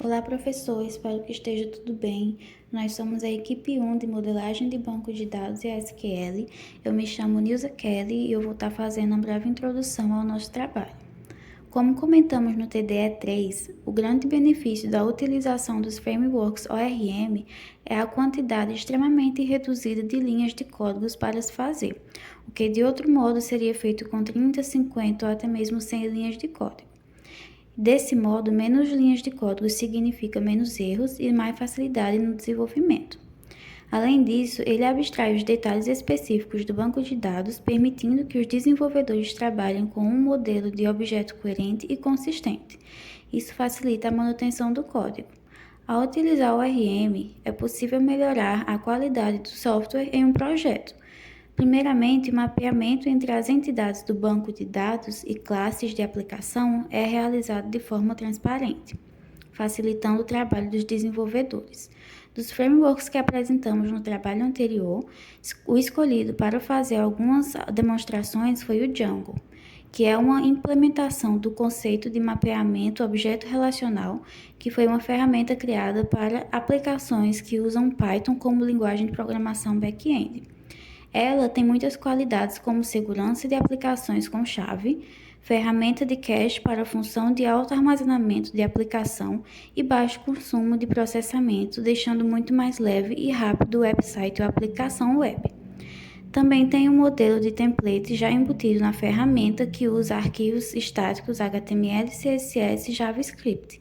Olá, professor, espero que esteja tudo bem. Nós somos a equipe 1 de modelagem de banco de dados e SQL. Eu me chamo Nilza Kelly e eu vou estar fazendo uma breve introdução ao nosso trabalho. Como comentamos no TDE 3, o grande benefício da utilização dos frameworks ORM é a quantidade extremamente reduzida de linhas de códigos para se fazer, o que de outro modo seria feito com 30, 50 ou até mesmo 100 linhas de código. Desse modo, menos linhas de código significa menos erros e mais facilidade no desenvolvimento. Além disso, ele abstrai os detalhes específicos do banco de dados, permitindo que os desenvolvedores trabalhem com um modelo de objeto coerente e consistente. Isso facilita a manutenção do código. Ao utilizar o ORM, é possível melhorar a qualidade do software em um projeto. Primeiramente, o mapeamento entre as entidades do banco de dados e classes de aplicação é realizado de forma transparente, facilitando o trabalho dos desenvolvedores. Dos frameworks que apresentamos no trabalho anterior, o escolhido para fazer algumas demonstrações foi o Django, que é uma implementação do conceito de mapeamento objeto relacional, que foi uma ferramenta criada para aplicações que usam Python como linguagem de programação back-end. Ela tem muitas qualidades como segurança de aplicações com chave, ferramenta de cache para função de alto armazenamento de aplicação e baixo consumo de processamento, deixando muito mais leve e rápido o website ou aplicação web. Também tem um modelo de template já embutido na ferramenta que usa arquivos estáticos HTML, CSS e JavaScript,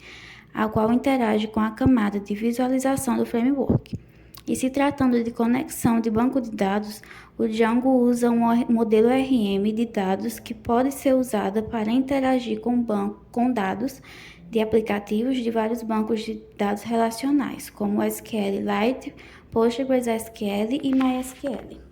a qual interage com a camada de visualização do framework. E se tratando de conexão de banco de dados, o Django usa um modelo RM de dados que pode ser usada para interagir com dados de aplicativos de vários bancos de dados relacionais, como SQLite, PostgreSQL e MySQL.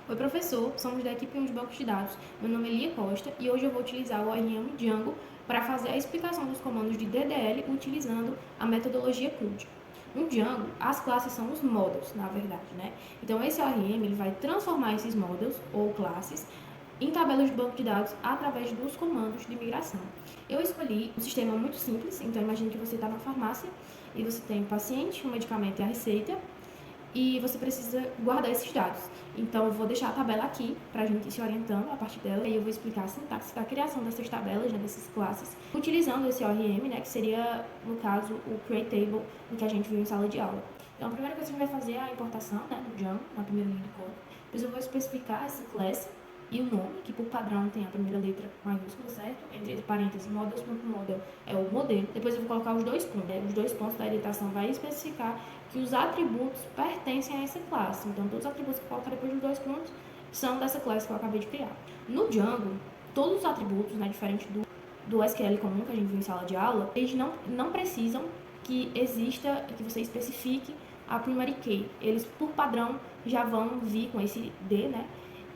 Oi, professor, somos da equipe 1 de bancos de dados. Meu nome é Lia Costa e hoje eu vou utilizar o ORM Django para fazer a explicação dos comandos de DDL utilizando a metodologia CRUD. No Django, as classes são os models, na verdade, né? Então, esse ORM ele vai transformar esses models ou classes em tabelas de banco de dados através dos comandos de migração. Eu escolhi um sistema muito simples, então imagine que você está na farmácia e você tem o paciente, o medicamento e a receita, e você precisa guardar esses dados. Então, eu vou deixar a tabela aqui para a gente ir se orientando a partir dela, e eu vou explicar a sintaxe da criação dessas tabelas, né, dessas classes, utilizando esse ORM, né, que seria, no caso, o create table que a gente viu em sala de aula. Então, a primeira coisa que a gente vai fazer é a importação, né, no Django, na primeira linha de código. Depois eu vou especificar essa classe e o nome, que por padrão tem a primeira letra maiúscula, certo? Entre parênteses, models.model é o modelo. Depois eu vou colocar os dois pontos. Os dois pontos da editação vai especificar que os atributos pertencem a essa classe. Então, todos os atributos que eu colocar depois dos dois pontos são dessa classe que eu acabei de criar. No Django, todos os atributos, né, diferente do SQL comum que a gente viu em sala de aula, eles não precisam que exista, que você especifique a primary key. Eles, por padrão, já vão vir com esse D, né?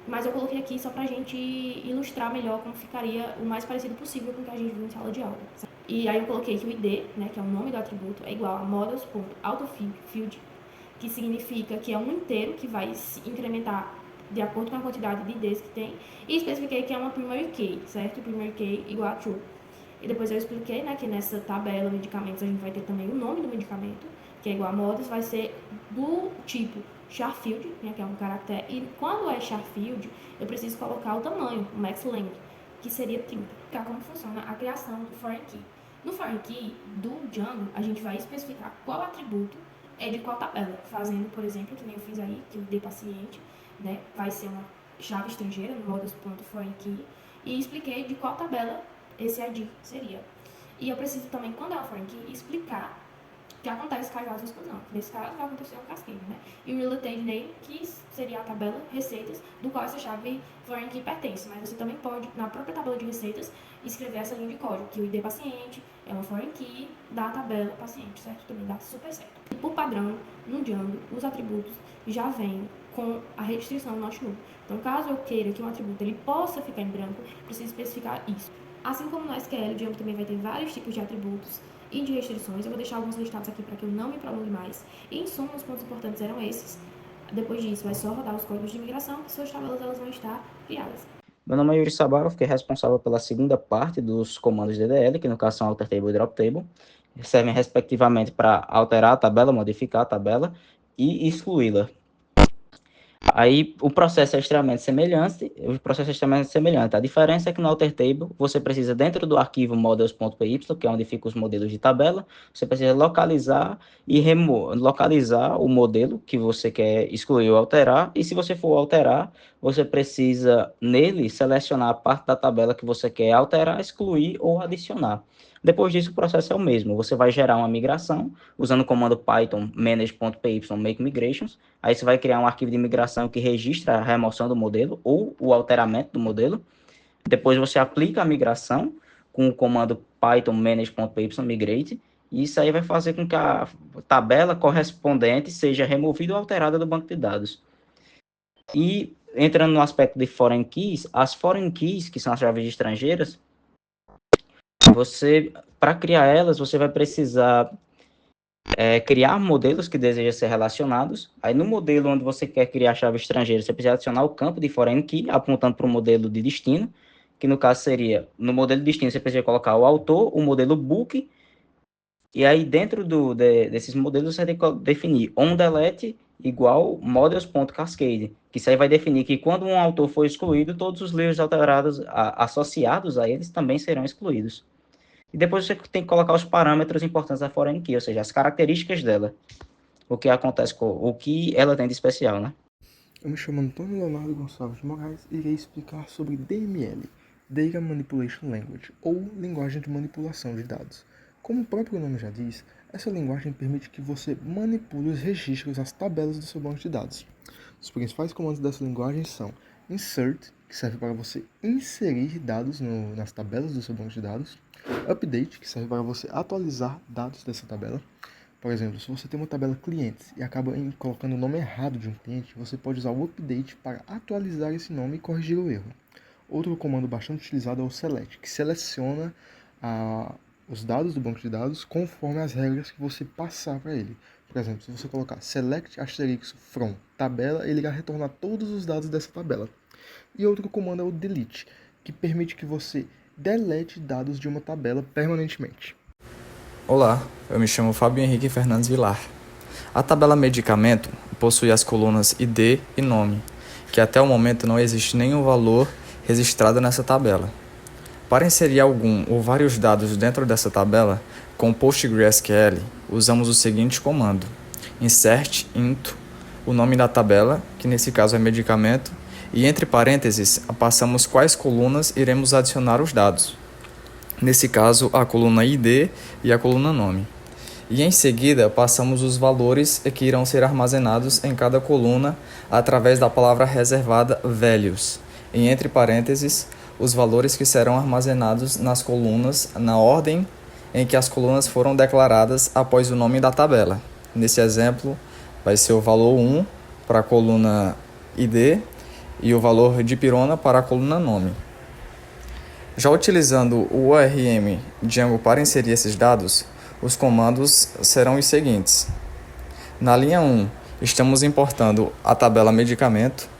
Mas eu coloquei aqui só pra gente ilustrar melhor como ficaria o mais parecido possível com o que a gente viu em sala de aula. E aí eu coloquei que o ID, né, que é o nome do atributo, é igual a models.autofield, que significa que é um inteiro que vai se incrementar de acordo com a quantidade de IDs que tem. E especifiquei que é uma primary key, certo? Primary key igual a true. E depois eu expliquei, né, que nessa tabela medicamentos a gente vai ter também o nome do medicamento, que é igual a models, vai ser do tipo charfield, né, que é um caractere, e quando é charfield, eu preciso colocar o tamanho, o max length, que seria 30. Para como funciona a criação do foreign key. No foreign key do Django, a gente vai especificar qual atributo é de qual tabela, fazendo, por exemplo, que nem eu fiz aí, que o de paciente, né, vai ser uma chave estrangeira no models.foreignKey, e expliquei de qual tabela esse ID seria. E eu preciso também, quando é uma foreign key, explicar que acontece caso de exclusão. Nesse caso, vai acontecer um cascade, né? E o related name, que seria a tabela receitas, do qual essa chave foreign key pertence. Mas você também pode, na própria tabela de receitas, escrever essa linha de código, que o ID paciente é uma foreign key da tabela paciente, certo? Também dá super certo. E por padrão, no Django, os atributos já vêm com a restrição not null. Então, caso eu queira que um atributo ele possa ficar em branco, preciso especificar isso. Assim como no SQL, o Django também vai ter vários tipos de atributos e de restrições. Eu vou deixar alguns listados aqui para que eu não me prolongue mais. E, em suma, os pontos importantes eram esses. Depois disso, é só rodar os códigos de migração, que suas tabelas elas vão estar criadas. Meu nome é Yuri Sabaro, fiquei responsável pela segunda parte dos comandos DDL, que no caso são Alter Table e Drop Table. servem respectivamente para alterar a tabela, modificar a tabela e excluí-la. Aí o processo é extremamente semelhante. A diferença é que no Alter Table você precisa, dentro do arquivo models.py, que é onde ficam os modelos de tabela, você precisa localizar e localizar o modelo que você quer excluir ou alterar. E se você for alterar, você precisa nele selecionar a parte da tabela que você quer alterar, excluir ou adicionar. Depois disso, o processo é o mesmo. Você vai gerar uma migração usando o comando Python manage.py make migrations. Aí você vai criar um arquivo de migração que registra a remoção do modelo ou o alteramento do modelo. Depois você aplica a migração com o comando python manage.py migrate. E isso aí vai fazer com que a tabela correspondente seja removida ou alterada do banco de dados. E entrando no aspecto de foreign keys, as foreign keys, que são as chaves estrangeiras, para criar elas, você vai precisar criar modelos que deseja ser relacionados. Aí no modelo onde você quer criar a chave estrangeira, você precisa adicionar o campo de foreign key, apontando para o modelo de destino, que no caso seria, no modelo de destino você precisa colocar o autor, o modelo book, e aí dentro desses modelos você tem que definir onDelete igual models.cascade, que isso aí vai definir que quando um autor for excluído, todos os livros alterados associados a eles também serão excluídos. E depois você tem que colocar os parâmetros importantes da foreign key, ou seja, as características dela. O que acontece com o que ela tem de especial, né? Eu me chamo Antônio Leonardo Gonçalves de Moraes e irei explicar sobre DML, Data Manipulation Language, ou linguagem de manipulação de dados. Como o próprio nome já diz, essa linguagem permite que você manipule os registros, as tabelas do seu banco de dados. Os principais comandos dessa linguagem são insert, que serve para você inserir dados nas tabelas do seu banco de dados, update, que serve para você atualizar dados dessa tabela. Por exemplo, se você tem uma tabela clientes e acaba colocando o nome errado de um cliente, você pode usar o update para atualizar esse nome e corrigir o erro. Outro comando bastante utilizado é o select, que seleciona os dados do banco de dados conforme as regras que você passar para ele. Por exemplo, se você colocar select asterisk from tabela, ele irá retornar todos os dados dessa tabela. E outro comando é o delete, que permite que você delete dados de uma tabela permanentemente. Olá, eu me chamo Fábio Henrique Fernandes Vilar. A tabela medicamento possui as colunas ID e nome, que até o momento não existe nenhum valor registrado nessa tabela. Para inserir algum ou vários dados dentro dessa tabela, com PostgreSQL, usamos o seguinte comando: insert into o nome da tabela, que nesse caso é medicamento, e entre parênteses passamos quais colunas iremos adicionar os dados. Nesse caso, a coluna ID e a coluna nome. E em seguida, passamos os valores que irão ser armazenados em cada coluna através da palavra reservada values, e entre parênteses, os valores que serão armazenados nas colunas na ordem em que as colunas foram declaradas após o nome da tabela. Nesse exemplo, vai ser o valor 1 para a coluna ID e o valor de pirona para a coluna nome. Já utilizando o ORM Django para inserir esses dados, os comandos serão os seguintes. Na linha 1, estamos importando a tabela medicamento.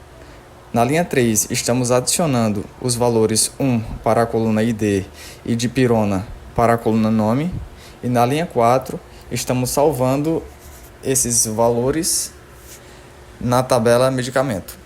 Na linha 3, estamos adicionando os valores 1 para a coluna ID e de pirona para a coluna nome. E na linha 4, estamos salvando esses valores na tabela medicamento.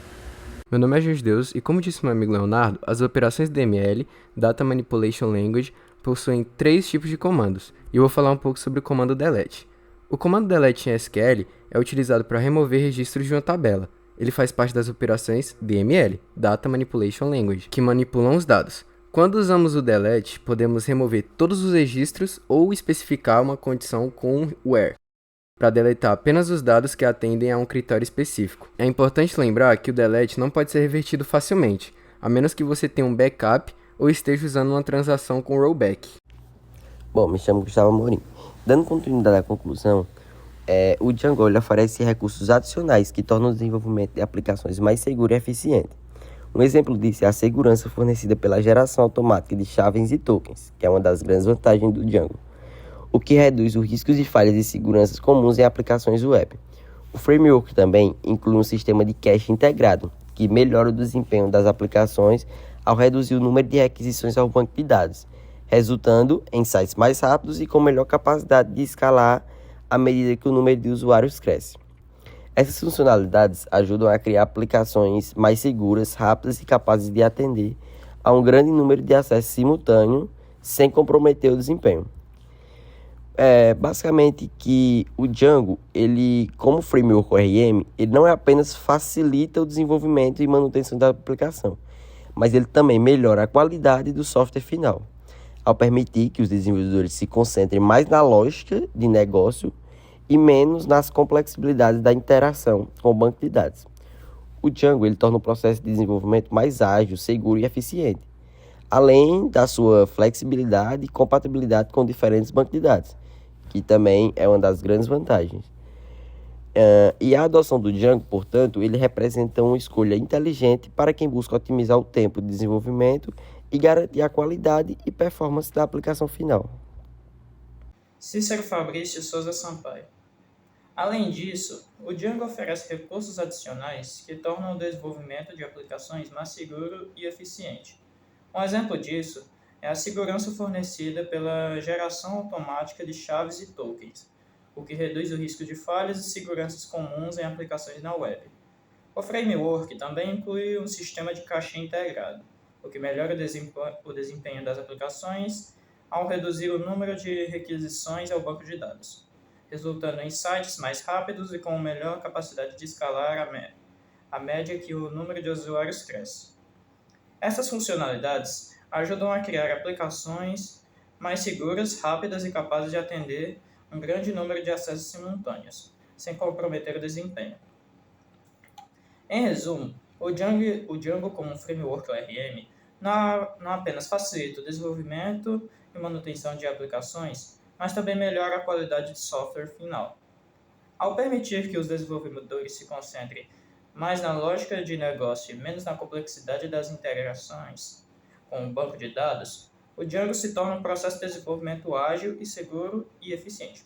Meu nome é Jorge Deus e, como disse meu amigo Leonardo, as operações DML, Data Manipulation Language, possuem 3 tipos de comandos, e eu vou falar um pouco sobre o comando delete. O comando delete em SQL é utilizado para remover registros de uma tabela. Ele faz parte das operações DML, Data Manipulation Language, que manipulam os dados. Quando usamos o delete, podemos remover todos os registros ou especificar uma condição com where, para deletar apenas os dados que atendem a um critério específico. É importante lembrar que o delete não pode ser revertido facilmente, a menos que você tenha um backup ou esteja usando uma transação com rollback. Bom, me chamo Gustavo Amorim. Dando continuidade à conclusão, o Django oferece recursos adicionais que tornam o desenvolvimento de aplicações mais seguro e eficiente. Um exemplo disso é a segurança fornecida pela geração automática de chaves e tokens, que é uma das grandes vantagens do Django, o que reduz os riscos de falhas de segurança comuns em aplicações web. O framework também inclui um sistema de cache integrado, que melhora o desempenho das aplicações ao reduzir o número de requisições ao banco de dados. resultando em sites mais rápidos e com melhor capacidade de escalar à medida que o número de usuários cresce. Essas funcionalidades ajudam a criar aplicações mais seguras, rápidas e capazes de atender a um grande número de acessos simultâneos sem comprometer o desempenho. Basicamente que o Django, ele, como framework ORM, ele não apenas facilita o desenvolvimento e manutenção da aplicação, mas ele também melhora a qualidade do software final, ao permitir que os desenvolvedores se concentrem mais na lógica de negócio e menos nas complexibilidades da interação com o banco de dados. O Django ele torna o processo de desenvolvimento mais ágil, seguro e eficiente, além da sua flexibilidade e compatibilidade com diferentes bancos de dados, que também é uma das grandes vantagens. E a adoção do Django, portanto, ele representa uma escolha inteligente para quem busca otimizar o tempo de desenvolvimento e garantir a qualidade e performance da aplicação final. Cícero Fabrício Souza Sampaio. Além disso, o Django oferece recursos adicionais que tornam o desenvolvimento de aplicações mais seguro e eficiente. Um exemplo disso é a segurança fornecida pela geração automática de chaves e tokens, o que reduz o risco de falhas e seguranças comuns em aplicações na web. O framework também inclui um sistema de cache integrado, o que melhora o desempenho das aplicações ao reduzir o número de requisições ao banco de dados, resultando em sites mais rápidos e com melhor capacidade de escalar à média que o número de usuários cresce. Essas funcionalidades ajudam a criar aplicações mais seguras, rápidas e capazes de atender um grande número de acessos simultâneos, sem comprometer o desempenho. Em resumo, o Django como um framework ORM não apenas facilita o desenvolvimento e manutenção de aplicações, mas também melhora a qualidade de software final. Ao permitir que os desenvolvedores se concentrem mais na lógica de negócio e menos na complexidade das interações com o banco de dados, o Django se torna um processo de desenvolvimento ágil e seguro e eficiente.